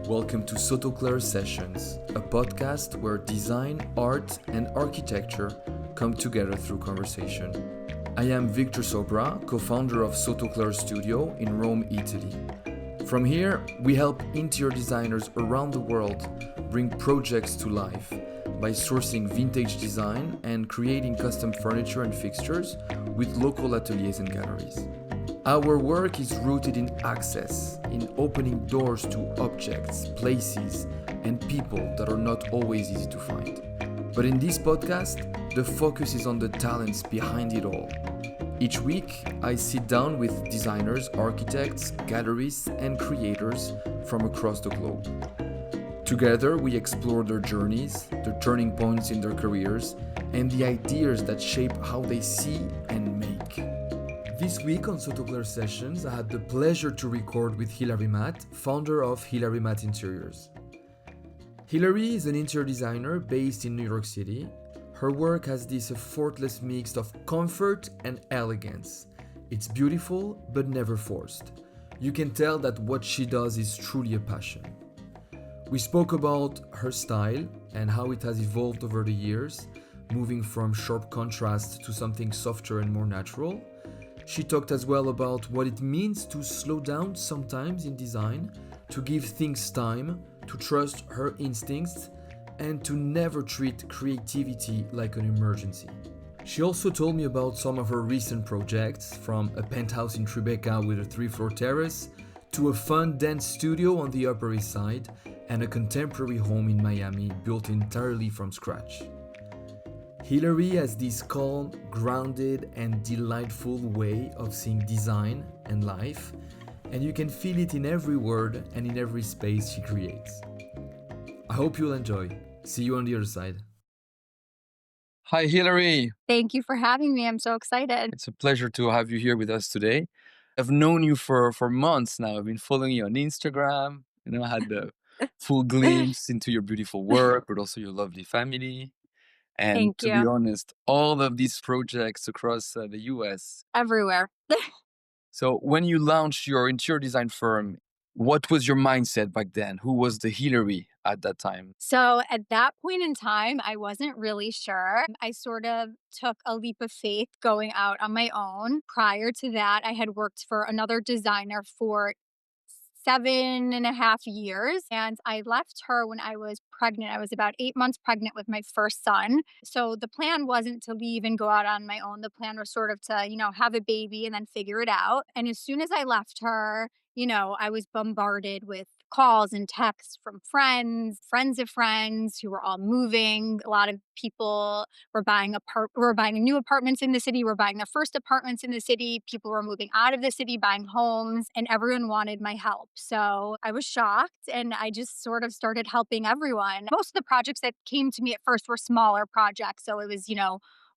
Welcome to Sotokler Sessions, a podcast where design, art, and architecture come together through conversation. I am Victor Sobra, co-founder of Sotokler Studio in Rome, Italy. From here, we help interior designers around the world bring projects to life by sourcing vintage design and creating custom furniture and fixtures with local ateliers and galleries. Our work is rooted in access, in opening doors to objects, places, and people that are not always easy to find. But in this podcast, the focus is on the talents behind it all. Each week, I sit down with designers, architects, gallerists, and creators from across the globe. Together, we explore their journeys, the turning points in their careers, and the ideas that shape how they see and make. This week on Sotokler Sessions, I had the pleasure to record with Hilary Matt, founder of Hilary Matt Interiors. Hilary is an interior designer based in New York City. Her work has this effortless mix of comfort and elegance. It's beautiful, but never forced. You can tell that what she does is truly a passion. We spoke about her style and how it has evolved over the years, moving from sharp contrast to something softer and more natural. She talked as well about what it means to slow down sometimes in design, to give things time, to trust her instincts, and to never treat creativity like an emergency. She also told me about some of her recent projects, from a penthouse in Tribeca with a 3-floor terrace, to a fun dance studio on the Upper East Side, and a contemporary home in Miami built entirely from scratch. Hilary has this calm, grounded, and delightful way of seeing design and life, and you can feel it in every word and in every space she creates. I hope you'll enjoy. See you on the other side. Hi, Hilary. Thank you for having me. I'm so excited. It's a pleasure to have you here with us today. I've known you for months now. I've been following you on Instagram. I had the full glimpse into your beautiful work, but also your lovely family. And Thank to be you. honest, all of these projects across the US. Everywhere. So when you launched your interior design firm, what was your mindset back then? Who was the Hilary at that time? So at that point in time, I wasn't really sure. I sort of took a leap of faith going out on my own. Prior to that, I had worked for another designer for 7.5 years. And I left her when I was pregnant. I was about 8 months pregnant with my first son. So the plan wasn't to leave and go out on my own. The plan was sort of to, have a baby and then figure it out. And as soon as I left her, I was bombarded with calls and texts from friends of friends who were all moving. A lot of people were buying new apartments in the city, were buying their first apartments in the city. People were moving out of the city, buying homes, and everyone wanted my help. So I was shocked and I just sort of started helping everyone. Most of the projects that came to me at first were smaller projects. So it was,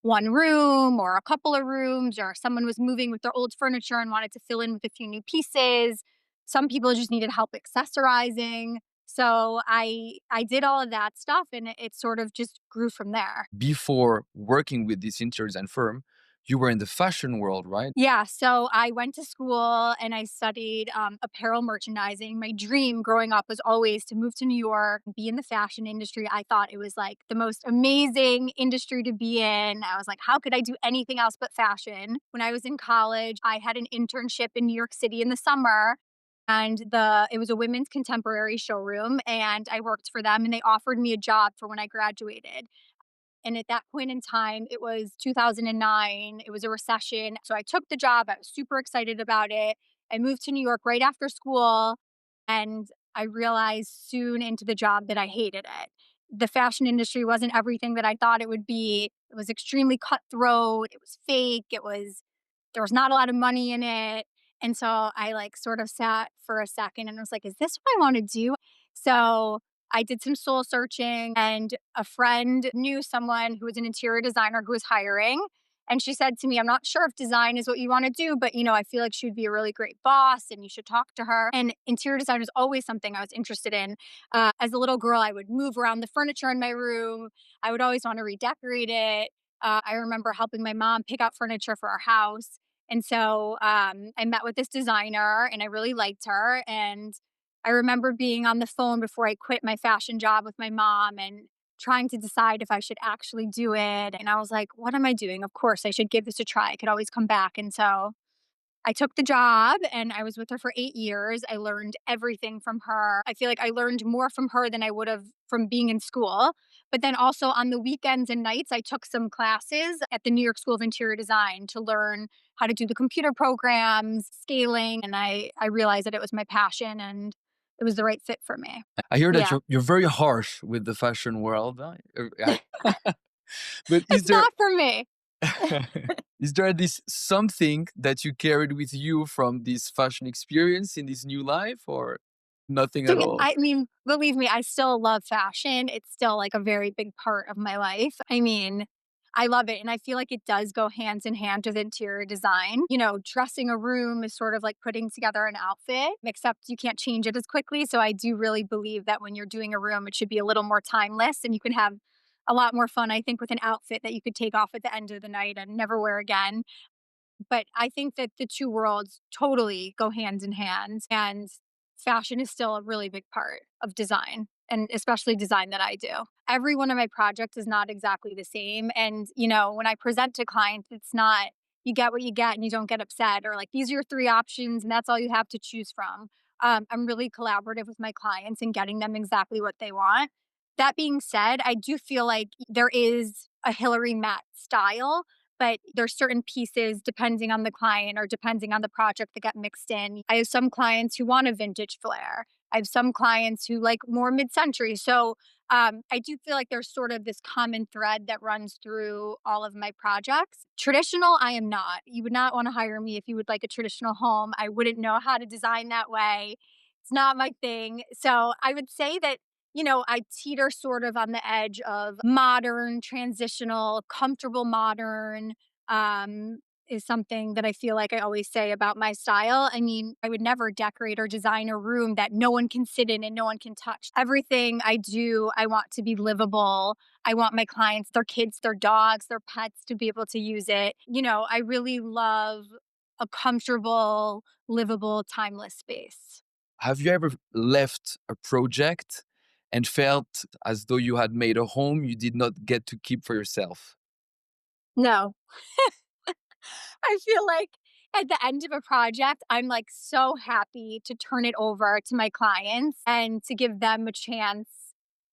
one room or a couple of rooms, or someone was moving with their old furniture and wanted to fill in with a few new pieces. Some people just needed help accessorizing. So I did all of that stuff, and it sort of just grew from there. Before working with this interior design firm, you were in the fashion world, right? Yeah, so I went to school and I studied apparel merchandising. My dream growing up was always to move to New York, be in the fashion industry. I thought it was like the most amazing industry to be in. I was like, how could I do anything else but fashion? When I was in college, I had an internship in New York City in the summer. And it was a women's contemporary showroom, and I worked for them, and they offered me a job for when I graduated. And at that point in time, it was 2009. It was a recession. So I took the job. I was super excited about it. I moved to New York right after school, and I realized soon into the job that I hated it. The fashion industry wasn't everything that I thought it would be. It was extremely cutthroat. It was fake. There was not a lot of money in it. And so I sort of sat for a second and I was like, is this what I want to do? So I did some soul searching, and a friend knew someone who was an interior designer who was hiring. And she said to me, I'm not sure if design is what you want to do, but I feel like she would be a really great boss and you should talk to her. And interior design was always something I was interested in. As a little girl, I would move around the furniture in my room. I would always want to redecorate it. I remember helping my mom pick out furniture for our house. And so I met with this designer and I really liked her. And I remember being on the phone before I quit my fashion job with my mom and trying to decide if I should actually do it. And I was like, what am I doing? Of course, I should give this a try. I could always come back. And so I took the job and I was with her for 8 years. I learned everything from her. I feel like I learned more from her than I would have from being in school. But then also on the weekends and nights, I took some classes at the New York School of Interior Design to learn how to do the computer programs, scaling. And I realized that it was my passion and it was the right fit for me. I hear that Yeah. you're very harsh with the fashion world, but is It's there not for me. is there this something that you carried with you from this fashion experience in this new life, or nothing at all? I mean, believe me, I still love fashion. It's still like a very big part of my life. I mean, I love it. And I feel like it does go hands in hand with interior design. Dressing a room is sort of like putting together an outfit, except you can't change it as quickly. So I do really believe that when you're doing a room, it should be a little more timeless and you can have a lot more fun, I think, with an outfit that you could take off at the end of the night and never wear again. But I think that the two worlds totally go hand in hand, and fashion is still a really big part of design, and especially design that I do. Every one of my projects is not exactly the same, and, when I present to clients, it's not you get what you get and you don't get upset or like, "These are your 3 options, and that's all you have to choose from." I'm really collaborative with my clients and getting them exactly what they want. That being said, I do feel like there is a Hilary Matt style, but there's certain pieces depending on the client or depending on the project that get mixed in. I have some clients who want a vintage flair. I have some clients who like more mid-century. So I do feel like there's sort of this common thread that runs through all of my projects. Traditional, I am not. You would not want to hire me if you would like a traditional home. I wouldn't know how to design that way. It's not my thing. So I would say that I teeter sort of on the edge of modern, transitional, comfortable modern, um, is something that I feel like I always say about my style. I mean, I would never decorate or design a room that no one can sit in and no one can touch. Everything I do, I want to be livable. I want my clients, their kids, their dogs, their pets to be able to use it. I really love a comfortable, livable, timeless space. Have you ever left a project and felt as though you had made a home you did not get to keep for yourself? No. I feel like at the end of a project, I'm like so happy to turn it over to my clients and to give them a chance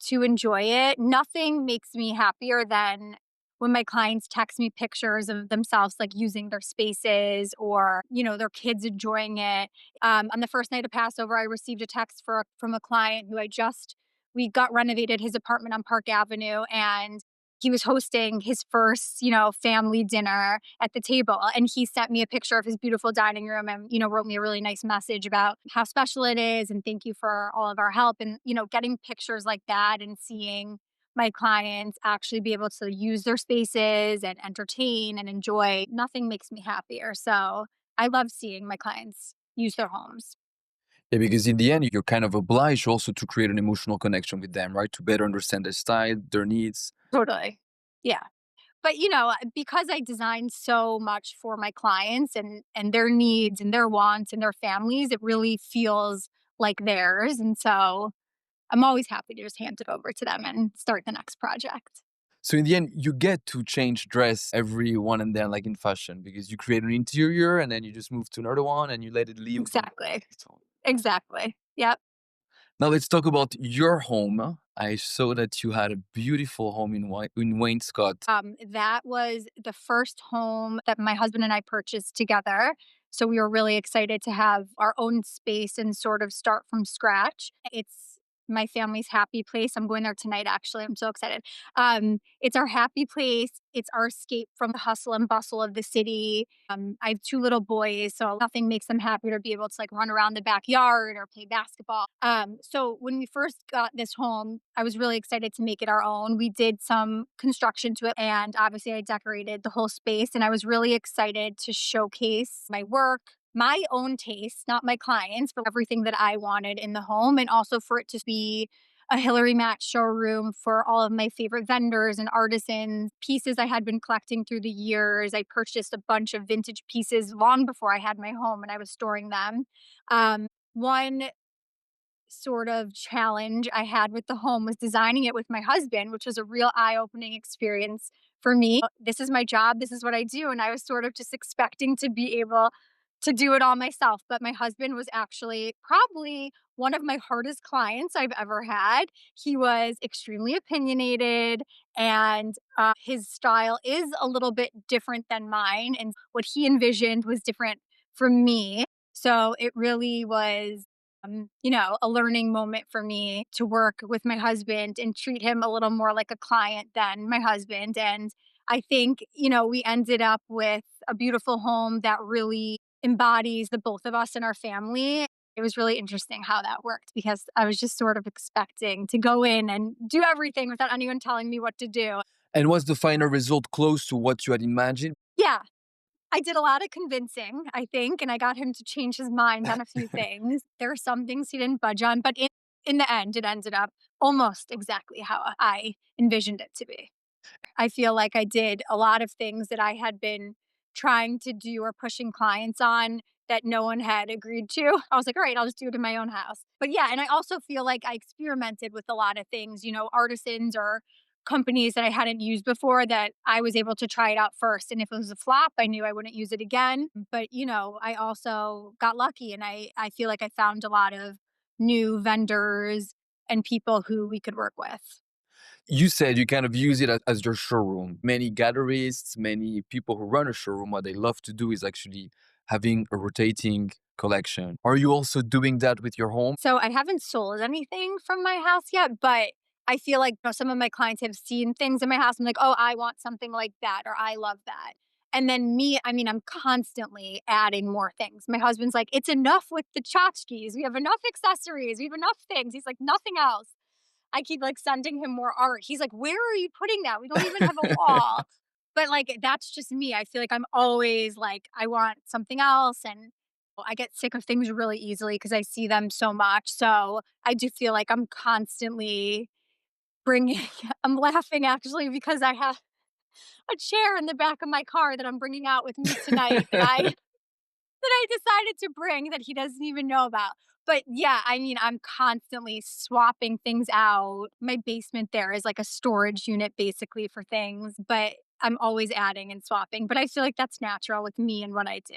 to enjoy it. Nothing makes me happier than when my clients text me pictures of themselves like using their spaces or, their kids enjoying it. On the first night of Passover, I received a text from a client who we got renovated his apartment on Park Avenue and he was hosting his first, family dinner at the table. And he sent me a picture of his beautiful dining room and, wrote me a really nice message about how special it is and thank you for all of our help. And, getting pictures like that and seeing my clients actually be able to use their spaces and entertain and enjoy, nothing makes me happier. So I love seeing my clients use their homes. Yeah, because in the end, you're kind of obliged also to create an emotional connection with them, right? To better understand their style, their needs. Totally. Yeah. But, because I design so much for my clients and their needs and their wants and their families, it really feels like theirs, and so I'm always happy to just hand it over to them and start the next project. So in the end, you get to change dress every one and then, like in fashion, because you create an interior and then you just move to another one and you let it live. Exactly. Exactly. Yep. Now let's talk about your home. I saw that you had a beautiful home in Wainscott. That was the first home that my husband and I purchased together. So we were really excited to have our own space and sort of start from scratch. It's my family's happy place. I'm going there tonight, actually. I'm so excited. It's our happy place. It's our escape from the hustle and bustle of the city. I have 2 little boys, so nothing makes them happier to be able to like run around the backyard or play basketball. So when we first got this home, I was really excited to make it our own. We did some construction to it, and obviously, I decorated the whole space. And I was really excited to showcase my work, my own taste, not my clients, but everything that I wanted in the home, and also for it to be a Hilary Matt showroom for all of my favorite vendors and artisans, pieces I had been collecting through the years. I purchased a bunch of vintage pieces long before I had my home and I was storing them. One sort of challenge I had with the home was designing it with my husband, which was a real eye-opening experience for me. This is my job, this is what I do, and I was sort of just expecting to be able to do it all myself, but my husband was actually probably one of my hardest clients I've ever had. He was extremely opinionated, and his style is a little bit different than mine, and what he envisioned was different from me. So it really was a learning moment for me to work with my husband and treat him a little more like a client than my husband. And I think, we ended up with a beautiful home that really embodies the both of us and our family. It was really interesting how that worked because I was just sort of expecting to go in and do everything without anyone telling me what to do. And was the final result close to what you had imagined? Yeah, I did a lot of convincing, I think, and I got him to change his mind on a few things. There were some things he didn't budge on, but in the end, it ended up almost exactly how I envisioned it to be. I feel like I did a lot of things that I had been trying to do or pushing clients on that no one had agreed to. I was like, all right, I'll just do it in my own house. But yeah, and I also feel like I experimented with a lot of things, artisans or companies that I hadn't used before that I was able to try it out first. And if it was a flop, I knew I wouldn't use it again. But, I also got lucky and I feel like I found a lot of new vendors and people who we could work with. You said you kind of use it as your showroom. Many gallerists, many people who run a showroom, what they love to do is actually having a rotating collection. Are you also doing that with your home? So I haven't sold anything from my house yet, but I feel like some of my clients have seen things in my house. I'm like, oh, I want something like that, or I love that. And then me, I mean, I'm constantly adding more things. My husband's like, it's enough with the tchotchkes. We have enough accessories. We have enough things. He's like, nothing else. I keep like sending him more art. He's like, where are you putting that? We don't even have a wall. But like, that's just me. I feel like I'm always like, I want something else. And I get sick of things really easily because I see them so much. So I do feel like I'm constantly bringing, I'm laughing actually because I have a chair in the back of my car that I'm bringing out with me tonight that I decided to bring that he doesn't even know about. But yeah, I mean, I'm constantly swapping things out. My basement there is like a storage unit basically for things, but I'm always adding and swapping. But I feel like that's natural with me and what I do.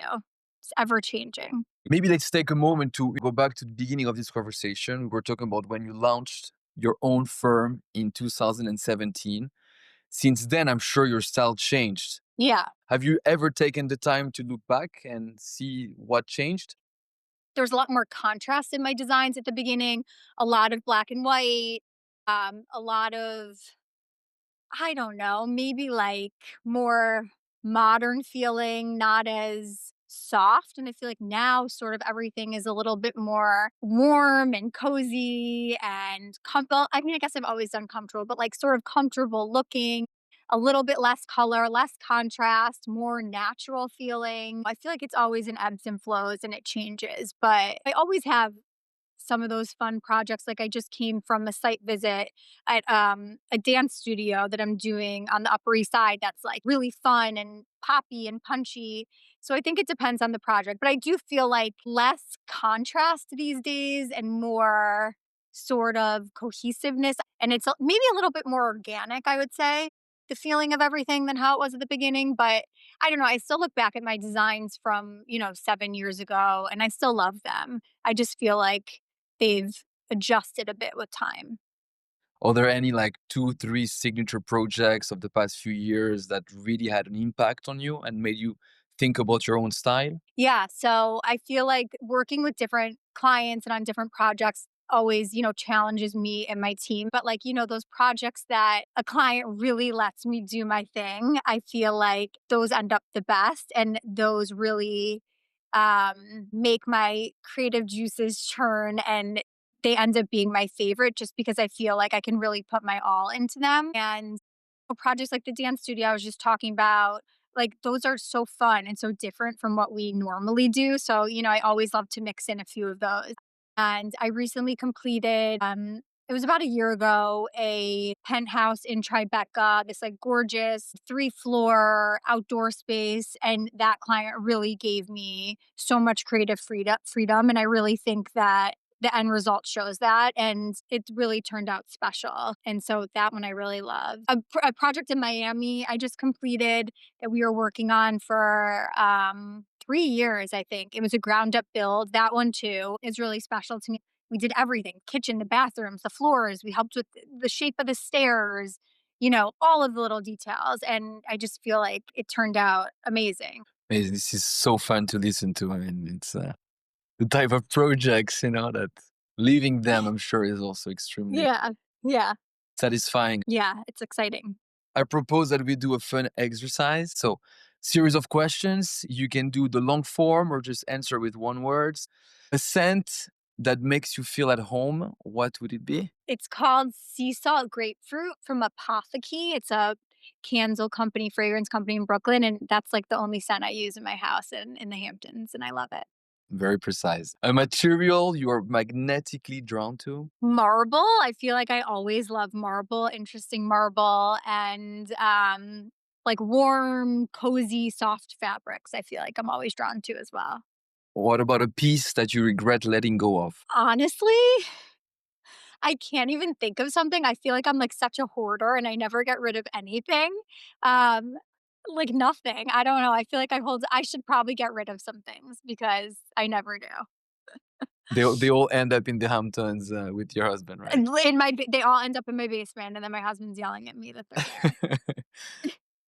It's ever changing. Maybe let's take a moment to go back to the beginning of this conversation. We're talking about when you launched your own firm in 2017. Since then, I'm sure your style changed. Yeah. Have you ever taken the time to look back and see what changed? There's a lot more contrast in my designs at the beginning, a lot of black and white, a lot of I don't know, maybe like more modern feeling, not as soft. And I feel like now sort of everything is a little bit more warm and cozy and well, I mean, I guess I've always done comfortable, but like sort of comfortable looking, a little bit less color, less contrast, more natural feeling. I feel like it's always in ebbs and flows and it changes, but I always have some of those fun projects. Like I just came from a site visit at a dance studio that I'm doing on the Upper East Side that's like really fun and poppy and punchy. So I think it depends on the project, but I do feel like less contrast these days and more sort of cohesiveness. And it's maybe a little bit more organic, I would say, the feeling of everything than how it was at the beginning. But I don't know. I still look back at my designs from, 7 years ago and I still love them. I just feel like they've adjusted a bit with time. Are there any like two, three signature projects of the past few years that really had an impact on you and made you think about your own style? Yeah, so I feel like working with different clients and on different projects always, challenges me and my team. But like, those projects that a client really lets me do my thing, I feel like those end up the best and those really make my creative juices churn and they end up being my favorite just because I feel like I can really put my all into them. And projects like the dance studio I was just talking about, like those are so fun and so different from what we normally do. So, I always love to mix in a few of those. And I recently completed, it was about a year ago, a penthouse in Tribeca, this like gorgeous 3-floor outdoor space. And that client really gave me so much creative freedom. And I really think that the end result shows that, and it really turned out special. And so that one I really love. A project in Miami I just completed that we were working on for 3 years, I think. It was a ground up build. That one too is really special to me. We did everything: kitchen, the bathrooms, the floors. We helped with the shape of the stairs, all of the little details. And I just feel like it turned out amazing. This is so fun to listen to. I mean, it's the type of projects, that leaving them, I'm sure, is also extremely Yeah. Yeah. satisfying. Yeah. It's exciting. I propose that we do a fun exercise. So, series of questions. You can do the long form or just answer with one word. A scent that makes you feel at home. What would it be? It's called Sea Salt Grapefruit from Apotheke. It's a candle company, fragrance company in Brooklyn, and that's like the only scent I use in my house in the Hamptons, and I love it. Very precise. A material you are magnetically drawn to. Marble, I feel like I always love marble, interesting marble, and like warm, cozy, soft fabrics. I feel like I'm always drawn to as well. What about a piece that you regret letting go of? Honestly, I can't even think of something. I feel like I'm like such a hoarder and I never get rid of anything. Um, like nothing. I don't know. I feel like I should probably get rid of some things because I never do. They all end up in the Hamptons with your husband, right? And they all end up in my basement and then my husband's yelling at me that they're there.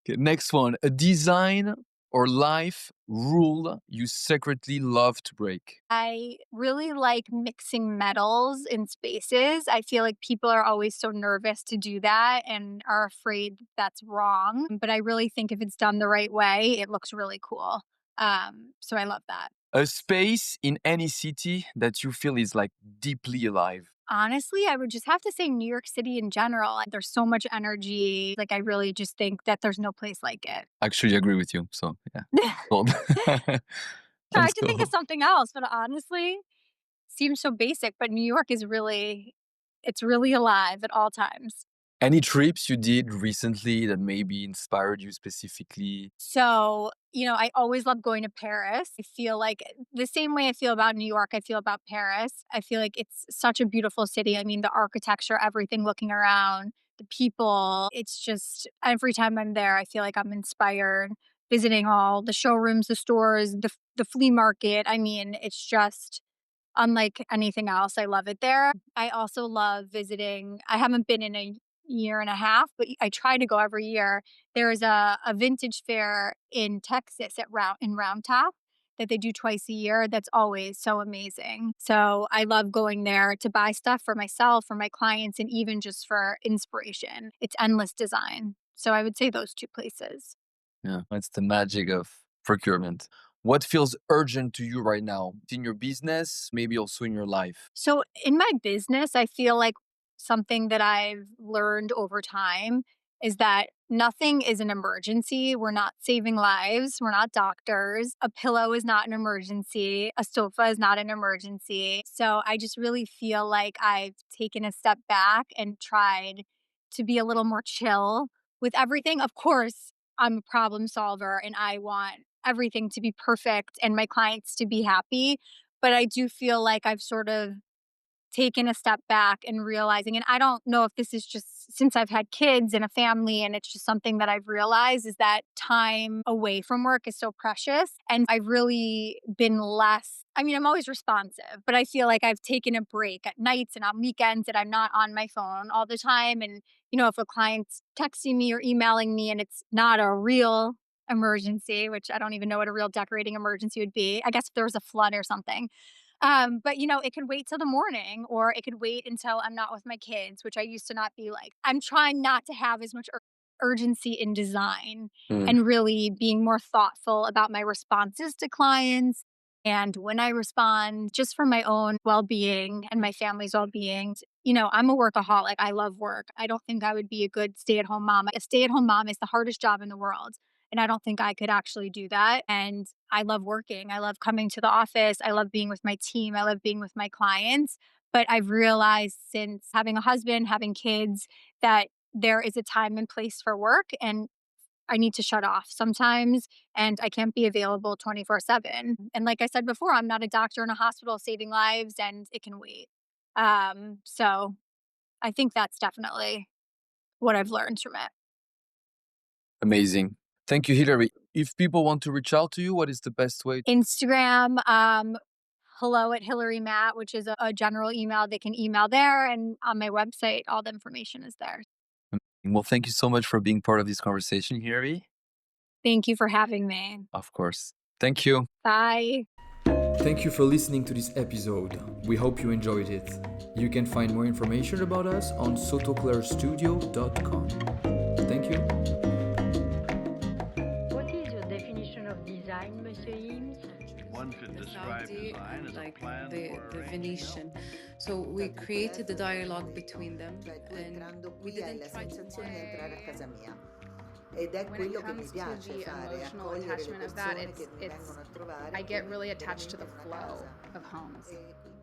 Okay, next one. A design or life rule you secretly love to break. I really like mixing metals in spaces. I feel like people are always so nervous to do that and are afraid that's wrong. But I really think if it's done the right way, it looks really cool. So I love that. A space in any city that you feel is like deeply alive. Honestly, I would just have to say New York City in general. There's so much energy. Like, I really just think that there's no place like it. Actually, I agree with you. So yeah, sold. I'm Tried to think of sold. something else, but honestly, seems so basic. But New York it's really alive at all times. Any trips you did recently that maybe inspired you specifically? So, I always love going to Paris. I feel like the same way I feel about New York, I feel about Paris. I feel like it's such a beautiful city. I mean, the architecture, everything looking around, the people. It's just every time I'm there, I feel like I'm inspired. Visiting all the showrooms, the stores, the flea market. I mean, it's just unlike anything else. I love it there. I also love visiting. I haven't been in a year and a half, but I try to go every year. There's a vintage fair in Texas in Round Top that they do twice a year. That's always so amazing. So I love going there to buy stuff for myself, for my clients, and even just for inspiration. It's endless design. So I would say those two places. Yeah, that's the magic of procurement. What feels urgent to you right now in your business, maybe also in your life? So in my business, I feel like something that I've learned over time is that nothing is an emergency. We're not saving lives. We're not doctors. A pillow is not an emergency. A sofa is not an emergency. So I just really feel like I've taken a step back and tried to be a little more chill with everything. Of course, I'm a problem solver and I want everything to be perfect and my clients to be happy. But I do feel like I've sort of taken a step back and realizing, and I don't know if this is just since I've had kids and a family, and it's just something that I've realized is that time away from work is so precious. And I've really been less, I mean, I'm always responsive, but I feel like I've taken a break at nights and on weekends that I'm not on my phone all the time. And, if a client's texting me or emailing me and it's not a real emergency, which I don't even know what a real decorating emergency would be. I guess if there was a flood or something. But it could wait till the morning or it could wait until I'm not with my kids, which I used to not be like. I'm trying not to have as much urgency in design Mm. and really being more thoughtful about my responses to clients and when I respond just for my own well-being and my family's well-being. I'm a workaholic. I love work. I don't think I would be a good stay-at-home mom. A stay-at-home mom is the hardest job in the world. And I don't think I could actually do that. And I love working. I love coming to the office. I love being with my team. I love being with my clients. But I've realized since having a husband, having kids, that there is a time and place for work. And I need to shut off sometimes and I can't be available 24/7. And like I said before, I'm not a doctor in a hospital saving lives and it can wait. So I think that's definitely what I've learned from it. Amazing. Thank you, Hilary. If people want to reach out to you, what is the best way? Instagram, hello at Hilary Matt, which is a general email. They can email there, and on my website, all the information is there. Well, thank you so much for being part of this conversation, Hilary. Thank you for having me. Of course. Thank you. Bye. Thank you for listening to this episode. We hope you enjoyed it. You can find more information about us on sotoklerstudio.com. Thank you. What is your definition of design, Monsieur Eames? One could describe design as a plan the for arranging Venetian. So we created the dialogue between them, Cioè tu and entrando we qui hai didn't la try to sensazione di entrare a play. casa mia. Ed è When quello it che mi comes to piace the fare, emotional accogliere le attachment of that, persone che mi vengono a trovare I get come really attached to the veramente una flow casa. of homes. E quindi